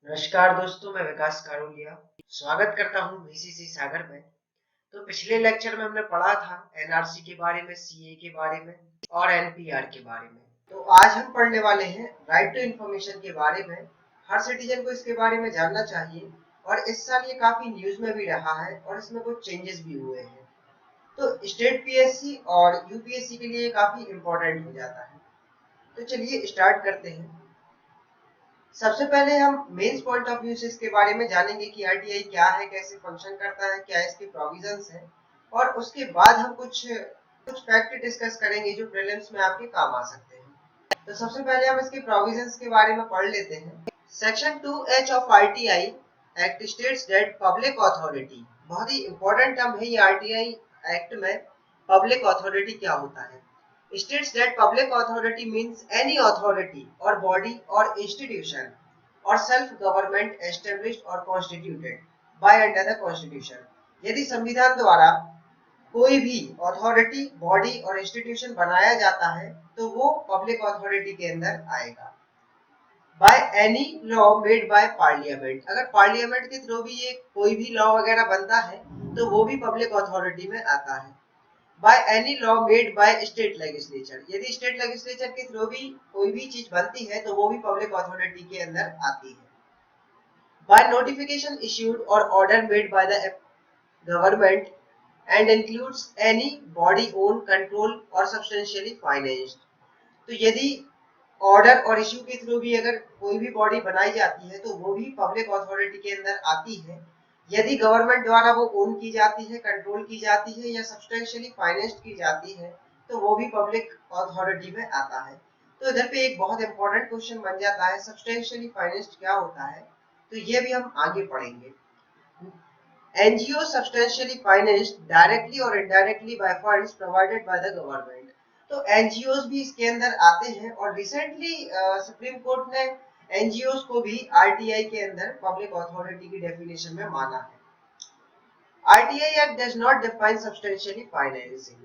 नमस्कार दोस्तों, मैं विकास कारोलिया स्वागत करता हूं वीसीसी सागर में। तो पिछले लेक्चर में हमने पढ़ा था एनआरसी के बारे में, सीए के बारे में और एनपीआर के बारे में। तो आज हम पढ़ने वाले हैं राइट टू इंफॉर्मेशन के बारे में। हर सिटीजन को इसके बारे में जानना चाहिए और इस साल ये काफी न्यूज में भी रहा है और इसमें कुछ चेंजेस भी हुए हैं। तो स्टेट पीएससी और यूपीएससी के लिए काफी इंपॉर्टेंट हो जाता है। तो चलिए स्टार्ट करते हैं। सबसे पहले हम मेंस पॉइंट ऑफ व्यू से इसके बारे में जानेंगे कि आरटीआई क्या है, कैसे फंक्शन करता है, क्या इसके प्रोविजंस हैं, और उसके बाद हम कुछ फैक्ट डिस्कस करेंगे जो प्रीलिम्स में आपके काम आ सकते हैं। तो सबसे पहले हम इसके प्रोविजंस के बारे में पढ़ लेते हैं। Section 2H of RTI act states that public authority, बहुत ही इंपॉर्टेंट टर्म है ये आरटीआई एक्ट में। पब्लिक अथॉरिटी क्या होता है? States that public authority means any authority or body or institution or self-government established or constituted by under the constitution। यदि संविधान द्वारा कोई भी अथॉरिटी, बॉडी और इंस्टीट्यूशन बनाया जाता है तो वो पब्लिक अथॉरिटी के अंदर आएगा। By any law made by parliament, अगर पार्लियामेंट के थ्रू भी ये कोई भी लॉ वगैरह बनता है तो वो भी पब्लिक अथॉरिटी में आता है। By any law made by state legislature, यदि स्टेट लेजिस्लेचर के थ्रू भी कोई भी चीज बनती है तो वो भी पब्लिक अथॉरिटी के अंदर आती है। बाय नोटिफिकेशन इश्यूड और order made by the government and includes any body own control और सब्सटेंशियली फाइनेंस्ड, तो यदि ऑर्डर और इश्यू के थ्रू भी अगर कोई भी बॉडी बनाई जाती है तो वो भी पब्लिक अथॉरिटी के अंदर आती है। यदि गवर्नमेंट द्वारा वो ओन की जाती है, कंट्रोल की जाती है या सब्सटेंशियली फाइनेंस्ड की जाती है तो वो भी पब्लिक अथॉरिटी में आता है। तो इधर पे एक बहुत इंपॉर्टेंट क्वेश्चन बन जाता है, सब्सटेंशियली फाइनेंस्ड क्या होता है, तो ये भी हम आगे पढ़ेंगे। एनजीओ सब्सटेंशियली फाइनेंस्ड डायरेक्टली और indirectly bye funds provided by the government, तो एनजीओस भी इसके अंदर आते हैं और रिसेंटली सुप्रीम कोर्ट ने एनजीओस को भी आरटीआई के अंदर पब्लिक अथॉरिटी की डेफिनेशन में माना है। RTI act does not define substantially financing,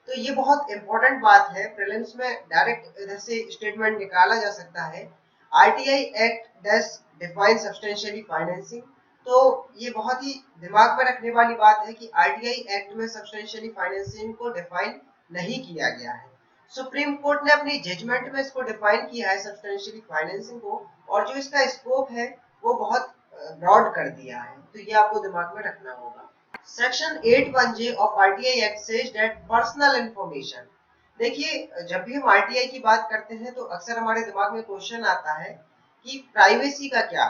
तो ये बहुत इंपॉर्टेंट बात है, प्रीलिम्स में डायरेक्ट इधर से स्टेटमेंट निकाला जा सकता है। RTI act does define substantially financing, तो ये बहुत ही दिमाग में रखने वाली बात है कि आरटीआई एक्ट में सब्सटेंशियली फाइनेंसिंग को डिफाइन नहीं किया गया है। सुप्रीम कोर्ट ने अपनी जजमेंट में इसको डिफाइन किया है सब्सटेंशियली फाइनेंसिंग को, और जो इसका स्कोप है वो बहुत ब्रॉड कर दिया है, तो ये आपको दिमाग में रखना होगा। Section 8(1)(j of RTI act says that personal information, देखिए जब भी हम आरटीआई की बात करते हैं तो अक्सर हमारे दिमाग में क्वेश्चन आता है कि प्राइवेसी का क्या।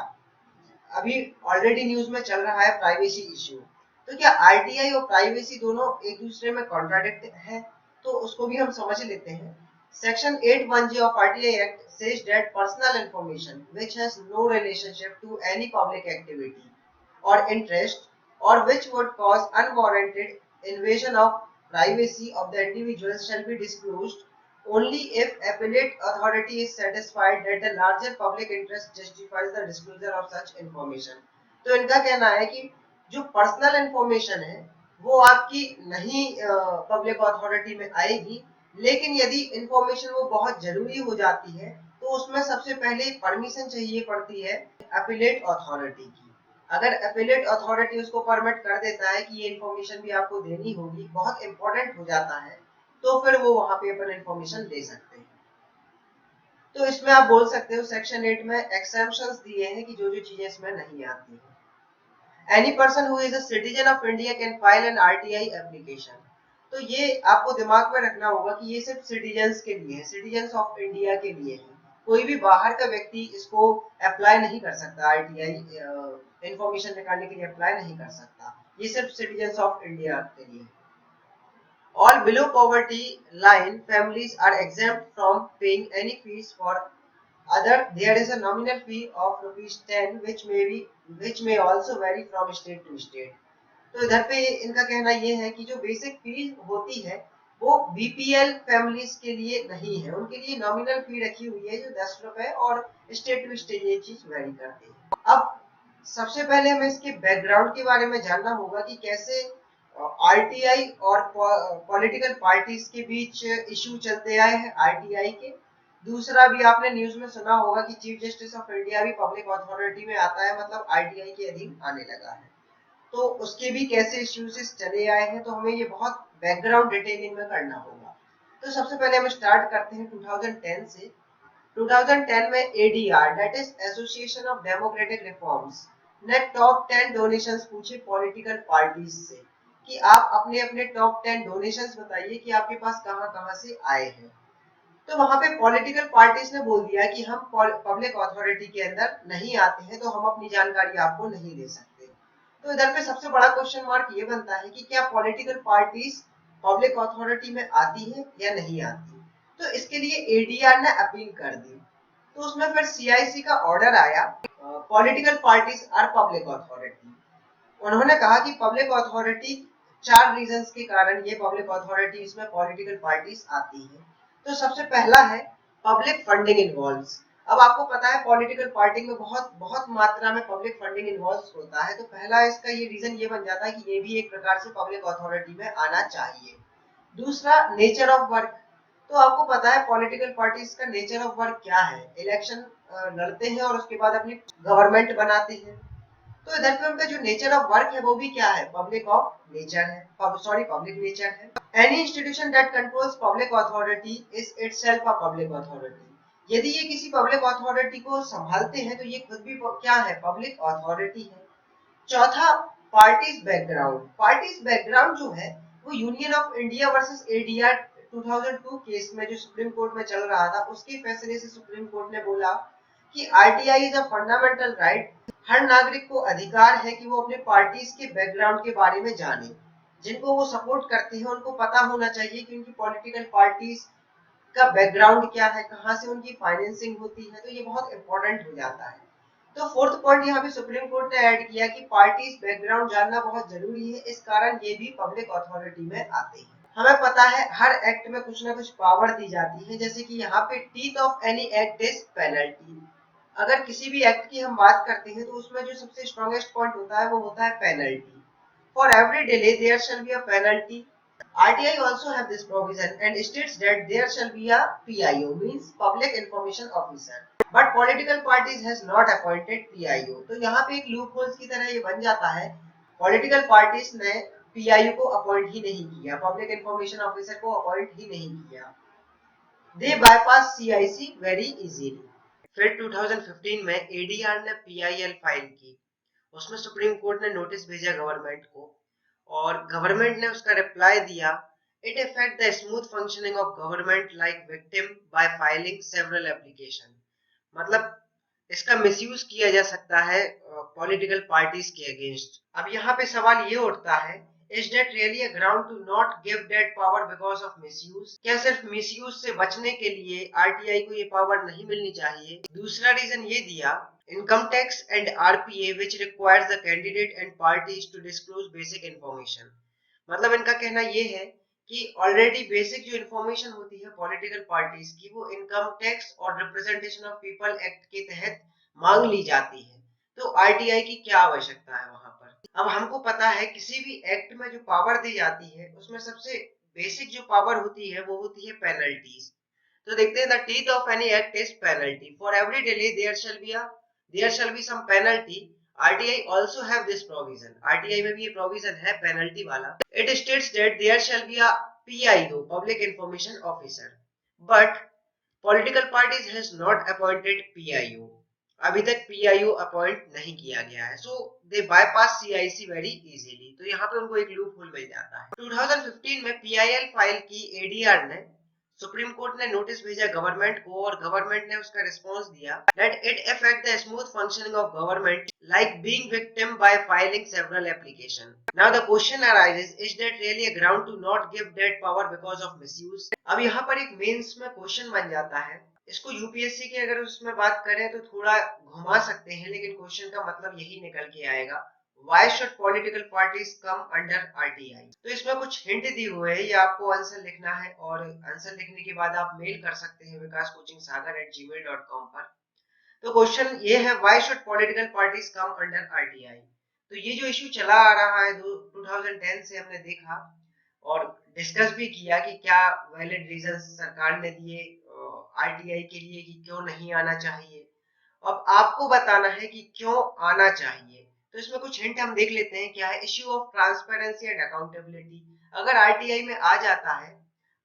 अभी ऑलरेडी न्यूज में चल रहा है प्राइवेसी इश्यू, तो क्या आरटीआई और प्राइवेसी दोनों एक दूसरे में कॉन्ट्राडिक्ट है, तो उसको भी हम समझ लेते हैं। Section 8(1)(j of RTI act says that personal information which has no relationship to any public activity or interest or which would cause unwarranted invasion of privacy of the individual shall be disclosed only if appellate authority is satisfied that the larger public interest justifies the disclosure of such information। तो इनका कहना है कि जो personal information है वो आपकी नहीं पब्लिक अथॉरिटी में आएगी, लेकिन यदि इंफॉर्मेशन वो बहुत जरूरी हो जाती है तो उसमें सबसे पहले परमिशन चाहिए पड़ती है अपीलेट अथॉरिटी की। अगर अपीलेट अथॉरिटी उसको परमिट कर देता है कि ये इंफॉर्मेशन भी आपको देनी होगी, बहुत इंपॉर्टेंट हो जाता है, तो फिर वो वहां पे अपन इंफॉर्मेशन ले सकते हैं। तो इसमें आप बोल सकते हो सेक्शन 8 में एक्सेप्शंस दिए हैं कि जो जो चीजें इसमें नहीं आती है। Any person who is a citizen of India can file an RTI application, तो ये आपको दिमाग में रखना होगा कि ये सिर्फ सिटीजन्स के लिए है, सिटीजन्स ऑफ इंडिया के लिए है। कोई भी बाहर का व्यक्ति इसको अप्लाई नहीं कर सकता, आरटीआई इंफॉर्मेशन निकालने के लिए अप्लाई नहीं कर सकता, ये सिर्फ सिटीजन्स ऑफ इंडिया के लिए। All below poverty line families are exempt from paying any fees for other, there is a nominal fee of ₹10 which may also vary from state to state। तो इधर पे इनका कहना ये है कि जो बेसिक फीस होती है वो बीपीएल फैमिलीज के लिए नहीं है, उनके लिए नॉमिनल फी रखी हुई है जो ₹10, और स्टेट टू स्टेट ये चीज वेरी करती है। अब सबसे पहले हमें इसके बैकग्राउंड के बारे में जानना होगा कि कैसे आरटीआई और पॉलिटिकल पार्टीज के बीच इश्यू चलते आए हैं आरटीआई के। दूसरा भी आपने न्यूज में सुना होगा कि चीफ जस्टिस ऑफ इंडिया भी पब्लिक अथॉरिटी में आता है, मतलब आरटीआई के अधीन आने लगा है। तो उसके भी कैसे इश्यूज चले आए हैं, तो हमें ये बहुत बैकग्राउंड डिटेलिंग में करना होगा। तो सबसे पहले हम स्टार्ट करते हैं 2010 से। 2010 में ADR that is association of democratic reforms ने टॉप 10 डोनेशंस पूछे पॉलिटिकल पार्टीज से कि आप अपने अपने टॉप 10 डोनेशंस बताइए कि आपके पास कहां कहां से आए हैं। तो वहां पे पॉलिटिकल पार्टीज ने बोल दिया कि हम पब्लिक अथॉरिटी के अंदर नहीं आते हैं, तो हम अपनी जानकारी आपको नहीं दे सकते। तो इधर पे सबसे बड़ा क्वेश्चन मार्क ये बनता है कि क्या पॉलिटिकल पार्टीज पब्लिक अथॉरिटी में आती है या नहीं आती। तो इसके लिए एडीआर ने अपील कर दी। तो उसमें फिर सीआईसी का ऑर्डर आया, political parties are public authority. उन्होंने कहा कि पब्लिक अथॉरिटी, चार रीजंस के कारण ये पब्लिक अथॉरिटीज में पॉलिटिकल पार्टीज आती है। तो सबसे पहला है पब्लिक फंडिंग इन्वॉल्व्स। अब आपको पता है पॉलिटिकल पार्टी में बहुत बहुत मात्रा में पब्लिक फंडिंग इन्वॉल्व होता है, तो पहला इसका ये रीजन ये बन जाता है कि ये भी एक प्रकार से पब्लिक अथॉरिटी में आना चाहिए। दूसरा नेचर ऑफ वर्क। तो आपको पता है पॉलिटिकल पार्टीज का नेचर ऑफ वर्क क्या है, इलेक्शन लड़ते हैं और उसके बाद अपनी गवर्नमेंट बनाते हैं। तो इधर पे उनका जो नेचर ऑफ वर्क है वो भी क्या है, पब्लिक ऑफ नेचर है, सॉरी पब्लिक नेचर है। Any institution that controls public authority is itself a public authority. यदि ये किसी पब्लिक अथॉरिटी को संभालते हैं तो ये खुद भी क्या है, पब्लिक अथॉरिटी है। चौथा पार्टीज बैकग्राउंड। पार्टीज बैकग्राउंड जो है वो union of India versus ADR 2002 case में जो सुप्रीम कोर्ट में चल रहा था, उसके फैसले से सुप्रीम कोर्ट ने बोला कि RTI is a fundamental right. हर नागरिक को अधिकार है कि वो अपने पार्टीज के बैकग्राउंड के बारे में जाने, जिनको वो सपोर्ट करते हैं उनको पता होना चाहिए कि उनकी पॉलिटिकल पार्टीज का बैकग्राउंड क्या है, कहां से उनकी फाइनेंसिंग होती है। तो ये बहुत इंपॉर्टेंट हो जाता है। तो फोर्थ पॉइंट यहाँ पे सुप्रीम कोर्ट ने ऐड किया कि पार्टीज बैकग्राउंड जानना बहुत जरूरी है, इस कारण ये भी पब्लिक अथॉरिटी में आते हैं। हमें पता है हर एक्ट में कुछ ना कुछ पावर दी जाती है, जैसे कि यहाँ पे teeth of any act is penalty. अगर किसी भी एक्ट की हम बात करते हैं तो उसमें जो सबसे स्ट्रॉन्गेस्ट पॉइंट होता है वो होता है penalty. For every delay there shall be a penalty. RTI also have this provision and states that there shall be a PIO, means Public Information Officer. But political parties has not appointed PIO. तो यहाँ पे एक loop holes की तरह ये बन जाता है, पॉलिटिकल पार्टीज ने PIO को अपॉइंट ही नहीं किया, पब्लिक इंफॉर्मेशन ऑफिसर को अपॉइंट ही नहीं किया। दे बाईपास CIC वेरी इजीली। फिर 2015 में ADR ने PIL फाइल की। उसमें सुप्रीम कोर्ट ने नोटिस भेजा गवर्नमेंट को और गवर्नमेंट ने उसका रिप्लाई दिया, it affect the smooth functioning of government like victim bye filing several application. मतलब इसका मिसयूज किया जा सकता है पॉलिटिकल पार्टीज के अगेंस्ट। अब यहाँ पे सवाल ये उठता है, is that really a ground to not give that power because of misuse. क्या सिर्फ मिसयूज से बचने के लिए आरटीआई को ये पावर नहीं मिलनी चाहिए। दूसरा रीजन ये दिया, income tax and RPA which requires the candidate and parties to disclose basic information। मतलब इनका कहना ये है कि ऑलरेडी बेसिक जो इंफॉर्मेशन होती है पॉलिटिकल पार्टीज की वो इनकम टैक्स और रिप्रेजेंटेशन ऑफ पीपल एक्ट के तहत मांग ली जाती है। तो आरटीआई की क्या आवश्यकता है वहां पर। अब हमको पता है किसी भी एक्ट में जो पावर दी जाती है उसमें सबसे बेसिक जो पावर होती है वो होती है पेनल्टीज। तो देखते हैं, the teeth of any act is penalty. For every delay there shall be some penalty. RTI also have this provision. RTI में भी ये प्रोविजन है पेनल्टी वाला। It states that there shall be a PIO, public information officer, but political parties has not appointed PIO. अभी तक PIO appoint नहीं किया गया है, so they bypass CIC very easily. तो यहाँ पे उनको एक लूप होल मिल जाता है। 2015 में पीआईएल फाइल की एडीआर ने, सुप्रीम कोर्ट ने नोटिस भेजा गवर्नमेंट को और गवर्नमेंट ने उसका रिस्पांस दिया that it affect the smooth functioning of government like being victim by filing several application. Now the question arises, is that really a ground to not give that power because of misuse? अब यहाँ पर एक mains में question बन जाता है, इसको UPSC की अगर उसमें बात करें तो थोड़ा घुमा सकते हैं, लेकिन क्वेश्चन का मतलब यही निकल के आएगा, why should political parties come under RTI? तो इसमें कुछ हिंट दी हुए है, ये आपको आंसर लिखना है और आंसर लिखने के बाद आप मेल कर सकते हैं vikascoachingsagar@gmail.com पर। तो क्वेश्चन ये है, why should political parties come under RTI. तो ये जो इश्यू चला आ रहा है 2010 से हमने देखा और डिस्कस भी किया कि क्या वैलिड रीजन सरकार ने दिए आरटीआई के लिए कि क्यों नहीं आना चाहिए। अब आपको बताना है कि क्यों आना चाहिए। तो इसमें कुछ हिंट हम देख लेते हैं। क्या है? Issue of transparency and accountability. अगर आरटीआई में आ जाता है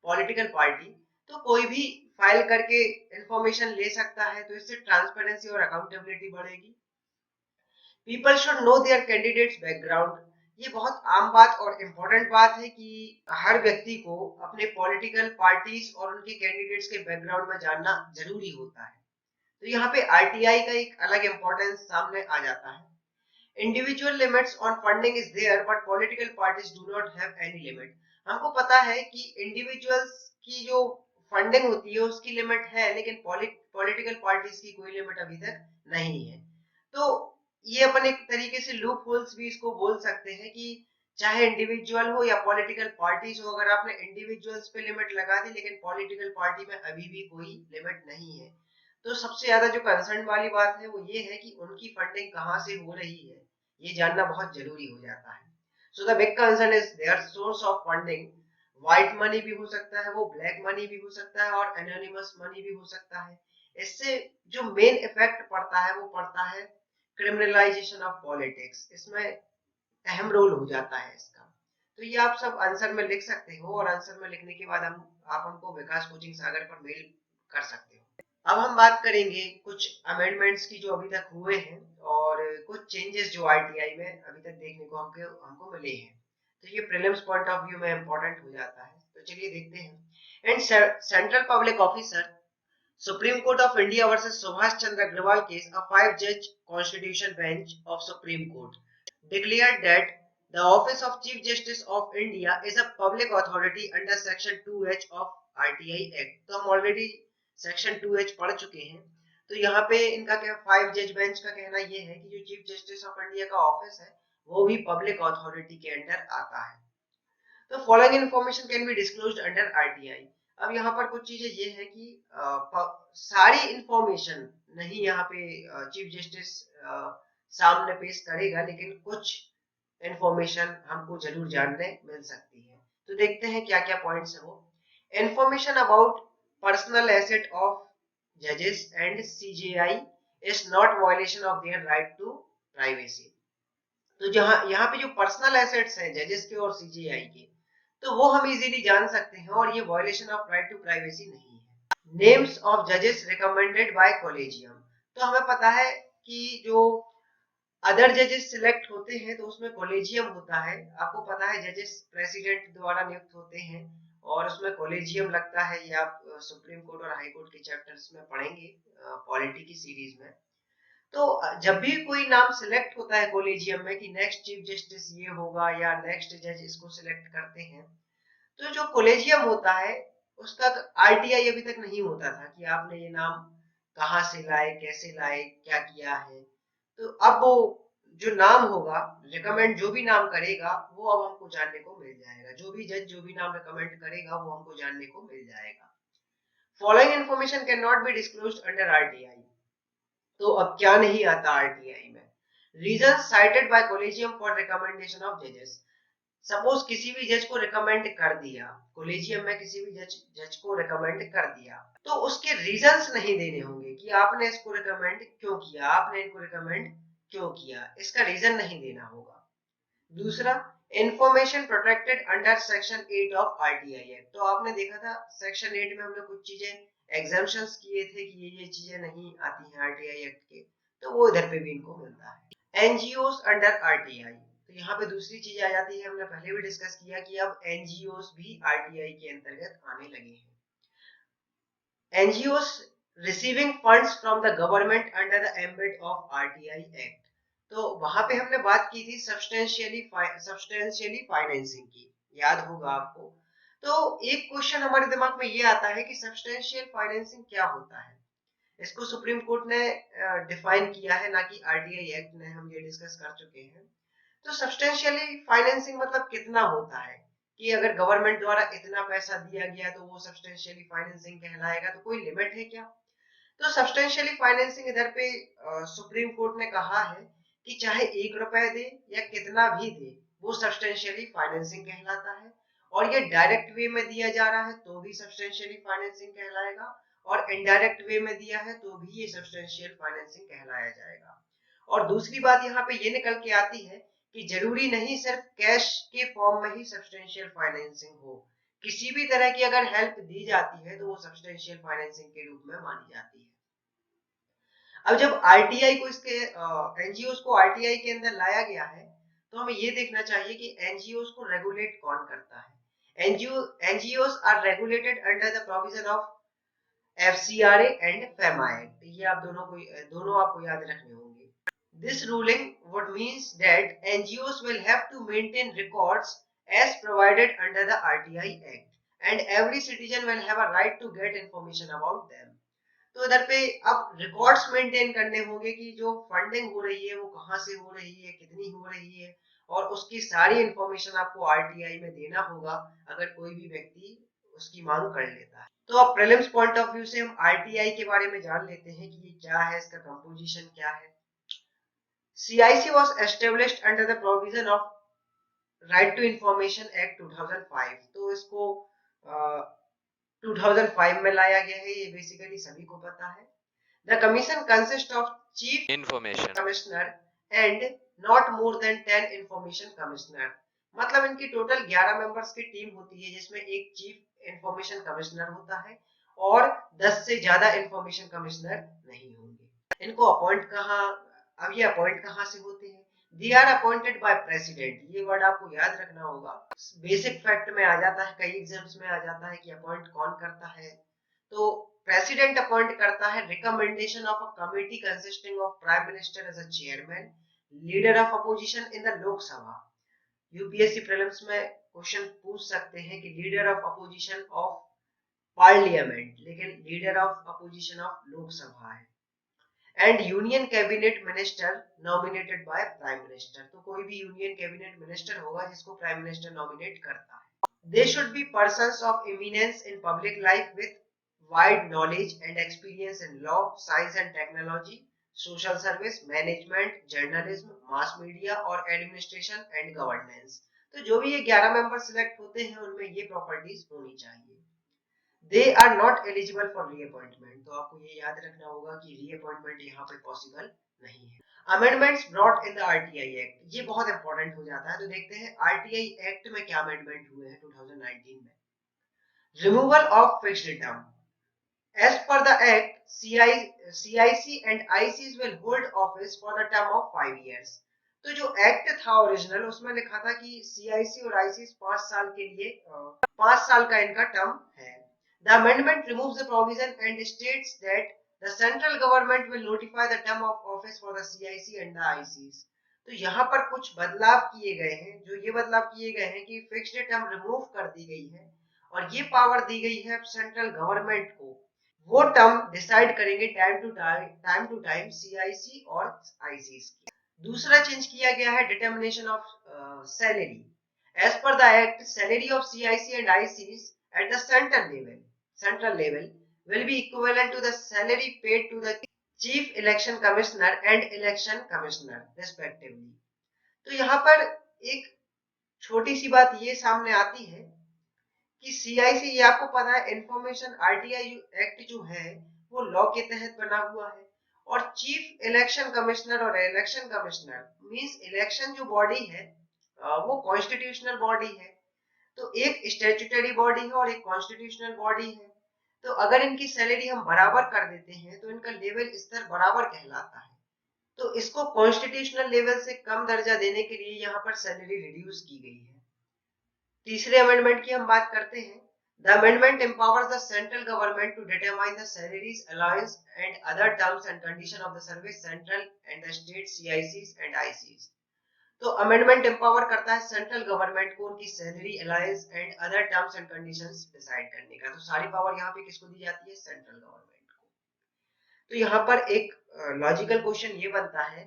पॉलिटिकल पार्टी, तो कोई भी फाइल करके इंफॉर्मेशन ले सकता है, तो इससे ट्रांसपेरेंसी और अकाउंटेबिलिटी बढ़ेगी। People should know their candidates background. ये बहुत आम बात और इम्पोर्टेंट बात है कि हर व्यक्ति को अपने पॉलिटिकल पार्टीज और उनके कैंडिडेट्स के बैकग्राउंड में जानना जरूरी होता है। तो यहाँ पे आरटीआई का एक अलग इम्पोर्टेंस सामने आ जाता है। Individual limits on funding is there but political parties do not have any limit. हमको पता है कि इंडिविजुअल्स की जो फंडिंग होती है उसकी लिमिट है, लेकिन पॉलिटिकल पार्टीज की कोई लिमिट अभी तक नहीं है। तो ये अपन एक तरीके से लूप होल्स भी इसको बोल सकते हैं कि चाहे इंडिविजुअल हो या पॉलिटिकल पार्टीज हो, अगर आपने इंडिविजुअल्स पे लिमिट लगा दी लेकिन पॉलिटिकल पार्टी में अभी भी कोई लिमिट नहीं है, तो सबसे ज्यादा जो कंसर्न वाली बात है वो ये है कि उनकी फंडिंग कहाँ से हो रही है, ये जानना बहुत जरूरी हो जाता है। So the big concern is their source of funding. White money भी हो सकता है, वो ब्लैक मनी भी हो सकता है और एनोनिमस मनी भी हो सकता है। इससे जो मेन इफेक्ट पड़ता है वो पड़ता है क्रिमिनलाइजेशन ऑफ पॉलिटिक्स। इसमें अहम रोल हो जाता है इसका। तो ये आप सब आंसर में लिख सकते हो और आंसर में लिखने के बाद आप हमको विकास कोचिंग सागर पर मेल कर सकते हो। अब हम बात करेंगे कुछ अमेंडमेंट्स की जो अभी तक हुए हैं और कुछ चेंजेस जो आरटीआई में अभी तक देखने को हमको मिले हैं। तो ये प्रीलिम्स पॉइंट ऑफ व्यू में इंपॉर्टेंट हो जाता है। तो चलिए देखते हैं। And central public officer Supreme Court of India versus Subhash Chandra Agrawal case, a five-judge constitution bench of Supreme Court declared that the office of Chief Justice of India is a public authority under Section 2H of RTI Act। तो हम already section 2H पढ़ चुके हैं। तो यहाँ पे इनका क्या, फाइव जज बेंच का कहना ये है कि जो चीफ जस्टिस ऑफ इंडिया का ऑफिस है वो भी पब्लिक अथॉरिटी के अंडर आता है। तो following information can be disclosed under RTI. अब यहाँ पर कुछ चीजें ये है कि सारी इंफॉर्मेशन नहीं यहाँ पे चीफ जस्टिस सामने पेश करेगा, लेकिन कुछ इंफॉर्मेशन हमको जरूर जानने मिल सकती है। तो देखते हैं क्या क्या पॉइंट्स है वो। Information about personal asset of जजेस and CJI is not violation of their right to privacy. तो जहां यहाँ पे जो पर्सनल एसेट्स हैं जजेस के और सीजेआई के, तो वो हम इजीली जान सकते हैं और ये violation of right to privacy नहीं है। नेम्स ऑफ जजेस रिकमेंडेड बाय कॉलेजियम। तो हमें पता है कि जो अदर जजेस सिलेक्ट होते हैं तो उसमें कॉलेजियम होता है। आपको पता है जजेस प्रेसिडेंट द्वारा नियुक्त होते हैं और उसमें कॉलेजियम लगता है। ये आप सुप्रीम कोर्ट और हाई कोर्ट के चैप्टर्स में पढ़ेंगे पॉलिटी की सीरीज में। तो जब भी कोई नाम सिलेक्ट होता है कॉलेजियम में कि नेक्स्ट चीफ जस्टिस ये होगा या नेक्स्ट जज इसको सिलेक्ट करते हैं, तो जो कॉलेजियम होता है उसका आरटीआई अभी तक नहीं होता था कि आपने ये नाम कहाँ से लाए, कैसे लाए, क्या किया है। तो अब वो जो नाम होगा, रिकमेंड जो भी नाम करेगा वो अब हमको जानने को मिल जाएगा। जो भी जज जो भी नाम रिकमेंड करेगा वो हमको जानने को मिल जाएगा। Following information can not be disclosed under RTI. तो अब क्या नहीं आता आरटीआई में? Reason cited by collegium for recommendation of जजेस। सपोज किसी भी जज को रिकमेंड कर दिया, कॉलेजियम में किसी भी जज को रिकमेंड कर दिया, तो उसके रीजंस नहीं देने होंगे कि आपने इसको रिकमेंड क्यों किया, आपने इनको रिकमेंड क्यों किया, इसका रीजन नहीं देना होगा। दूसरा, information protected under section 8 of RTI act. तो आपने देखा था सेक्शन 8 में हमने कुछ चीजें एग्जाम्पशंस किए थे कि ये चीजें नहीं आती हैं आरटीआई एक्ट के, तो वो इधर पे भी इनको मिलता है। NGOs under RTI. तो यहाँ पे दूसरी चीज आ जाती है, हमने पहले भी डिस्कस किया कि अब एनजीओस भी आरटीआई के अंतर्गत आने लगे हैं। NGOs receiving funds from the government under the ambit of RTI act. तो वहां पे हमने बात की थी सब्सटेंशियली फाइनेंसिंग की, याद होगा आपको। तो एक क्वेश्चन हमारे दिमाग में ये आता है कि सब्सटेंशियल फाइनेंसिंग क्या होता है। इसको सुप्रीम कोर्ट ने डिफाइन किया है, ना कि आरटीआई एक्ट ने। हम ये डिस्कस कर चुके हैं। तो सब्सटेंशियली फाइनेंसिंग मतलब कितना होता है, कि अगर गवर्नमेंट द्वारा इतना पैसा दिया गया तो वो सब्सटेंशियली फाइनेंसिंग कहलाएगा। तो कोई लिमिट है क्या? तो सब्सटेंशियली फाइनेंसिंग इधर पे सुप्रीम कोर्ट ने कहा है कि चाहे 1 रुपए दे या कितना भी दे, वो सब्सटेंशियली फाइनेंसिंग कहलाता है। और ये डायरेक्ट वे में दिया जा रहा है तो भी सब्सटेंशियली फाइनेंसिंग कहलाएगा, और इनडायरेक्ट वे में दिया है तो भी ये सब्सटेंशियल फाइनेंसिंग कहलाया जाएगा। और दूसरी बात यहाँ पे ये निकल के आती है कि जरूरी नहीं सिर्फ कैश के फॉर्म में ही सब्सटेंशियल फाइनेंसिंग हो, किसी भी तरह की अगर हेल्प दी जाती है तो वो सब्सटेंशियल फाइनेंसिंग के रूप में मानी जाती है। अब जब आरटीआई को इसके एनजीओस को आरटीआई के अंदर लाया गया है तो हमें ये देखना चाहिए कि एनजीओस को रेगुलेट कौन करता है। NGOs are regulated under the provision of FCRA and FEMA act. ये आप दोनों आपको याद रखने होंगे। This ruling would means that NGOs will have to maintain records as provided under the RTI Act and every citizen will have a right to get information about them। तो इधर पे अब रिकॉर्ड्स मेंटेन करने होंगे कि जो funding हो रही है वो कहाँ से हो रही है, कितनी हो रही है, और उसकी सारी इंफॉर्मेशन आपको आरटीआई में देना होगा अगर कोई भी व्यक्ति उसकी मांग कर लेता है। तो अब प्रीलिम्स पॉइंट ऑफ व्यू से हम आरटीआई के बारे में जान लेते हैं कि ये क्या है, इसका कंपोजिशन क्या है। CIC was established under the provision of Right to Information Act 2005। तो इसको 2005 में लाया गया है, ये बेसिकली सभी को पता है। The commission consists of chief information commissioner and not more than 10 information commissioner। मतलब इनकी टोटल 11 मेंबर्स की टीम होती है जिसमें एक चीफ इंफॉर्मेशन कमिश्नर होता है और 10 से ज्यादा इंफॉर्मेशन कमिश्नर नहीं होंगे। इनको अपॉइंट अब ये अपॉइंट कहाँ से होते हैं? They are appointed by president. ये वर्ड आपको याद रखना होगा, बेसिक फैक्ट में आ जाता है, कई एग्जाम्स में आ जाता है कि अपॉइंट कौन करता है। तो प्रेसिडेंट अपॉइंट करता है recommendation of a committee consisting of prime minister as a chairman, leader of opposition in the Lok Sabha. UPSC prelims में क्वेश्चन पूछ सकते हैं कि leader of opposition of parliament, लेकिन leader of opposition of Lok Sabha है। And union cabinet minister nominated by prime minister. तो कोई भी यूनियन कैबिनेट मिनिस्टर होगा जिसको प्राइम मिनिस्टर नॉमिनेट करता है। They should be persons of eminence in public life with wide knowledge and experience in law, science and technology, social service, management, journalism, mass media और administration and governance. तो जो भी ये 11 member select होते हैं उनमें ये प्रॉपर्टीज होनी चाहिए। They are not eligible for reappointment. तो आपको ये याद रखना होगा कि रीअपॉइंटमेंट यहाँ पे पॉसिबल नहीं है। Amendments brought in the RTI act, ये बहुत इंपॉर्टेंट हो जाता है। तो देखते हैं आरटीआई एक्ट में क्या अमेंडमेंट हुए हैं 2019 में। Removal of fixed term. As per the Act, CIC and ICs will hold office for the term of 5 years। तो जो एक्ट था ओरिजिनल उसमें लिखा था कि CIC और ICs 5 साल के लिए 5 साल का इनका टर्म है। The amendment removes the provision and states that the central government will notify the term of office for the CIC and the ICs। तो यहाँ पर कुछ बदलाव किए गए हैं। जो ये बदलाव किए गए हैं कि फिक्स्ड टर्म रिमूव कर दी गई है और ये पावर दी गई है सेंट्रल गवर्नमेंट को, वो टर्म डिसाइड करेंगे टाइम टू टाइम सीआईसी और आईसीस की। दूसरा चेंज किया गया है determination of salary. As per the act, salary of CIC and ICs at the central level will be equivalent to the salary paid to the chief election commissioner and election commissioner respectively। तो यहाँ पर एक छोटी सी बात ये सामने आती है कि सीआईसी, ये आपको पता है इंफॉर्मेशन आरटीआई एक्ट जो है वो लॉ के तहत बना हुआ है, और चीफ इलेक्शन कमिश्नर और इलेक्शन कमिश्नर मींस इलेक्शन जो बॉडी है वो कॉन्स्टिट्यूशनल बॉडी है। तो एक स्टैट्यूटरी बॉडी है और एक कॉन्स्टिट्यूशनल बॉडी है। तो अगर इनकी सैलरी हम बराबर कर देते हैं तो इनका लेवल स्तर बराबर कहलाता है। तो इसको कॉन्स्टिट्यूशनल लेवल से कम दर्जा देने के लिए यहाँ पर सैलरी रिड्यूस की गई है। तीसरे अमेंडमेंट की हम बात करते हैं। The amendment empowers the central government to determine the salaries, allowance and other terms and conditions of the service central and the state CICs and ICs। तो अमेंडमेंट एम्पावर करता है सेंट्रल गवर्नमेंट को उनकी salary, alliance and other terms and conditions decide करने का। तो सारी power यहाँ पे किसको दी जाती है? सेंट्रल गवर्नमेंट को। तो यहाँ पर एक लॉजिकल क्वेश्चन ये बनता है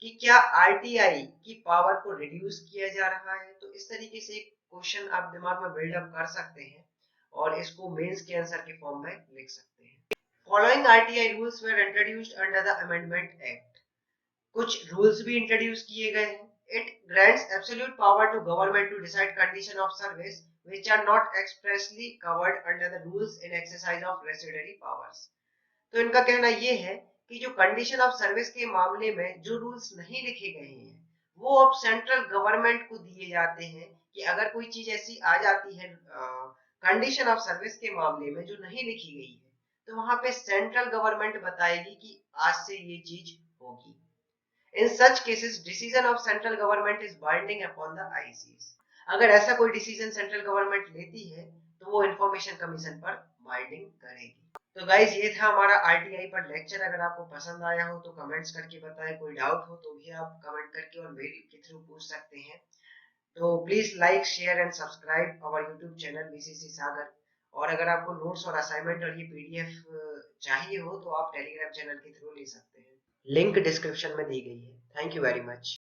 कि क्या आरटीआई की पावर को रिड्यूस किया जा रहा है? तो इस तरीके से एक क्वेश्चन आप दिमाग में बिल्डअप कर सकते हैं और इसको मेंस के आंसर के फॉर्म में लिख सकते हैं। Following RTI rules were introduced under the amendment act. कुछ रूल्स भी इंट्रोड्यूस किए गए हैं। It grants absolute power to government to decide condition of service which are not expressly covered under the rules in exercise of residuary powers. तो इनका कहना ये है कि जो कंडीशन ऑफ सर्विस के मामले में जो रूल्स नहीं लिखे गए हैं वो अब सेंट्रल गवर्नमेंट को दिए जाते हैं कि अगर कोई चीज ऐसी आ जाती है कंडीशन ऑफ सर्विस के मामले में जो नहीं लिखी गई है तो वहां पे सेंट्रल गवर्नमेंट बताएगी कि आज से ये चीज होगी. In such cases, decision of central government is binding upon the ICs. अगर ऐसा कोई डिसीजन सेंट्रल गवर्नमेंट लेती है तो वो इंफॉर्मेशन कमीशन पर बाइंडिंग करेगी. तो गाइज ये था हमारा आरटीआई पर लेक्चर. अगर आपको पसंद आया हो तो कमेंट्स करके बताएं. कोई डाउट हो तो भी आप कमेंट करके और मेल के थ्रू पूछ सकते हैं. तो please like share and subscribe our YouTube channel BCC Sagar. और अगर आपको नोट्स और असाइनमेंट और ये पीडीएफ चाहिए हो तो आप टेलीग्राम चैनल के थ्रू ले सकते हैं. लिंक डिस्क्रिप्शन में दी गई है. Thank you very much.